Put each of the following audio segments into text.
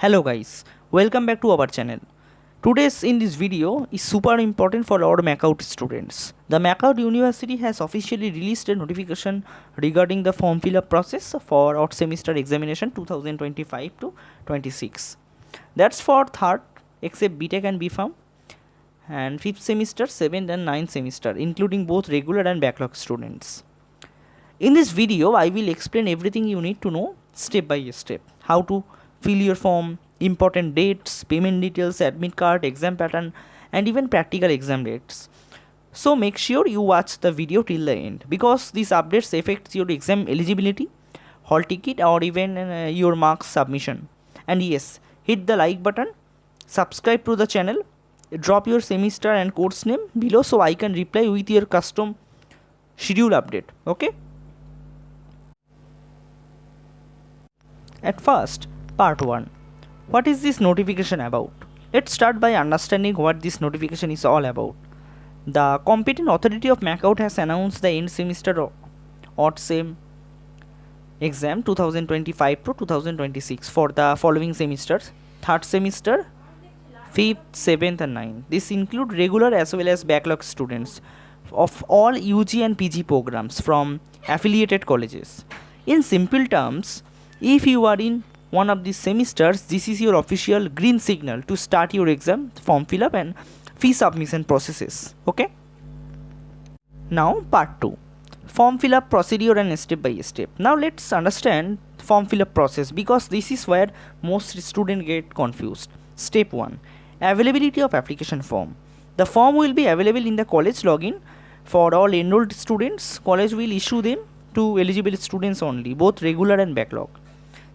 Hello guys, welcome back to our channel. Today's in this video is super important for our MACOUT students. The MACOUT University has officially released a notification regarding the form fill up process for our semester examination 2025 to 26. That's for third except BTech and BPharm and 5th semester, 7th and 9th semester including both regular and backlog students. In this video I will explain everything you need to know step by step. How to fill your form, important dates, payment details, admit card, exam pattern and even practical exam dates. So make sure you watch the video till the end because these updates affects your exam eligibility, hall ticket or even your marks submission. And yes, hit the like button, subscribe to the channel, drop your semester and course name below so I can reply with your custom schedule update. Okay? At first, Part 1. What is this notification about? Let's start by understanding what this notification is all about. The competent authority of MACOUT has announced the end semester odd sem exam 2025 to 2026 for the following semesters: 3rd semester, 5th, 7th and 9th. This include regular as well as backlog students of all UG and PG programs from affiliated colleges. In simple terms, if you are in one of these semesters, this is your official green signal to start your exam, form fill up and fee submission processes. Okay? Now part 2. Form fill up procedure and step by step. Now let's understand form fill up process because this is where most students get confused. Step 1. Availability of application form. The form will be available in the college login for all enrolled students. College will issue them to eligible students only, both regular and backlog.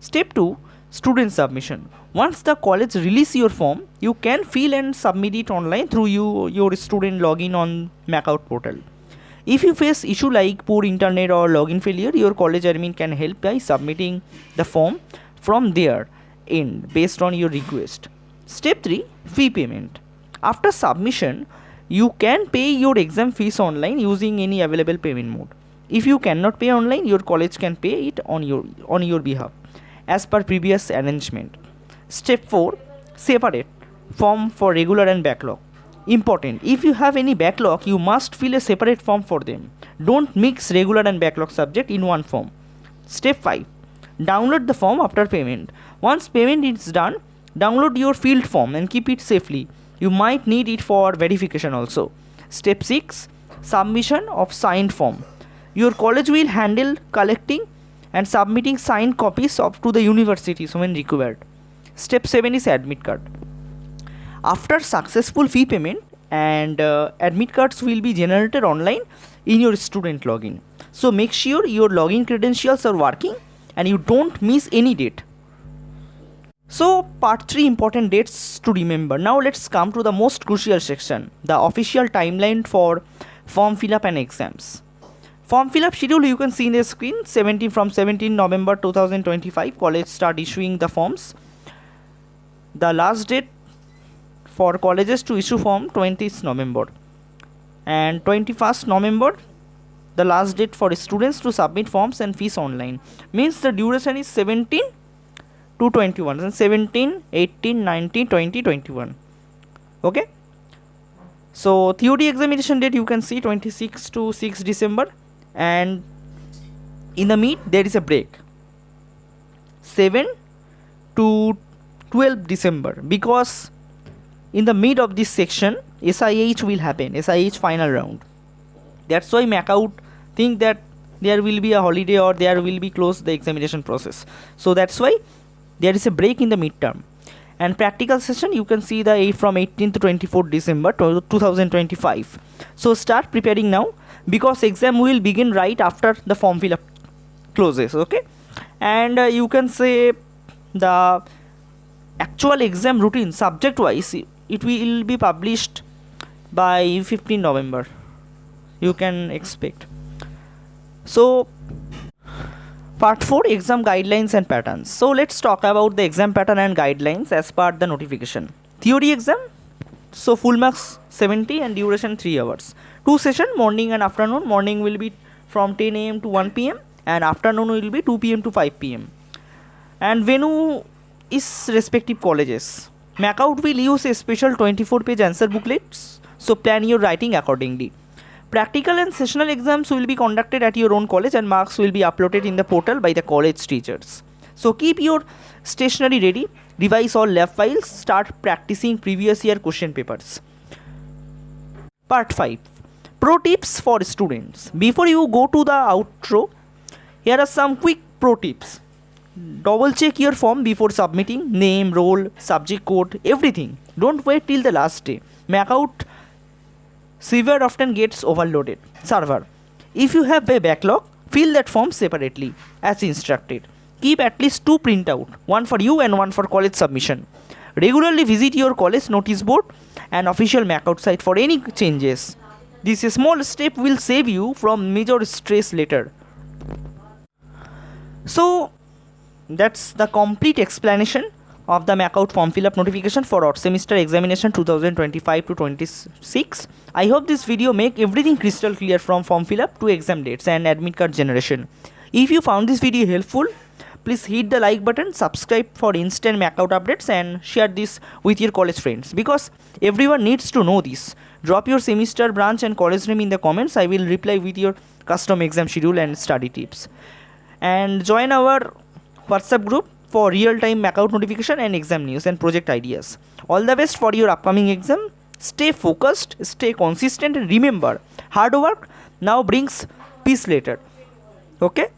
Step 2. Student submission. Once the college release your form, you can fill and submit it online through your student login on MACOUT portal. If you face issue like poor internet or login failure, your college admin can help by submitting the form from their end based on your request. Step 3. Fee payment. After submission, you can pay your exam fees online using any available payment mode. If you cannot pay online, your college can pay it on your behalf as per previous arrangement. Step 4. Separate form for regular and backlog. Important, if you have any backlog, you must fill a separate form for them. Don't mix regular and backlog subject in one form. Step 5. Download the form after payment. Once payment is done, download your filled form and keep it safely. You might need it for verification also. Step 6. Submission of signed form. Your college will handle collecting and submitting signed copies to the universities when required. Step 7 is admit card. After successful fee payment and admit cards will be generated online in your student login. So make sure your login credentials are working and you don't miss any date. So part 3, important dates to remember. Now let's come to the most crucial section, the official timeline for form fill up and exams. Form fill up schedule you can see in the screen. From 17 November 2025 college start issuing the forms. The last date for colleges to issue form 20th November and 21st November the last date for students to submit forms and fees online. Means the duration is 17 to 21 and 17, 18, 19, 20, 21. Okay. So theory examination date you can see 26 to 6 December. And in the mid there is a break 7 to 12 December because in the mid of this section SIH will happen, SIH final round. That's why MACOUT think that there will be a holiday or there will be closed the examination process. So that's why there is a break in the midterm. And practical session you can see from 18 to 24 December 2025. So start preparing now because exam will begin right after the form fill up closes. Okay, and you can say the actual exam routine subject wise it will be published by 15 November you can expect. So part 4, exam guidelines and patterns. So let's talk about the exam pattern and guidelines as per the notification. Theory exam, so full marks 70 and duration 3 hours. 2 session, morning and afternoon. Morning will be from 10 AM to 1 PM and afternoon will be 2 PM to 5 PM. And venue is respective colleges. MacOut will use a special 24-page answer booklets, so plan your writing accordingly. Practical and sessional exams will be conducted at your own college and marks will be uploaded in the portal by the college teachers. So keep your stationery ready, revise all lab files, start practicing previous year question papers. Part 5. Pro tips for students. Before you go to the outro, here are some quick pro tips. Double check your form before submitting, name, role, subject code, everything. Don't wait till the last day. MacOut server often gets overloaded. Server. If you have a backlog, fill that form separately as instructed. Keep at least 2 printout, one for you and one for college submission. Regularly visit your college notice board and official MacOut site for any changes. This small step will save you from major stress later. So that's the complete explanation of the MacOut form fill up notification for our semester examination 2025 to 26. I hope this video make everything crystal clear from form fill up to exam dates and admit card generation. If you found this video helpful, please hit the like button, subscribe for instant MacOut updates and share this with your college friends because everyone needs to know this. Drop your semester, branch and college name in the comments. I will reply with your custom exam schedule and study tips. And join our WhatsApp group for real-time MacOut notification and exam news and project ideas. All the best for your upcoming exam. Stay focused, stay consistent and remember, hard work now brings peace later. Okay?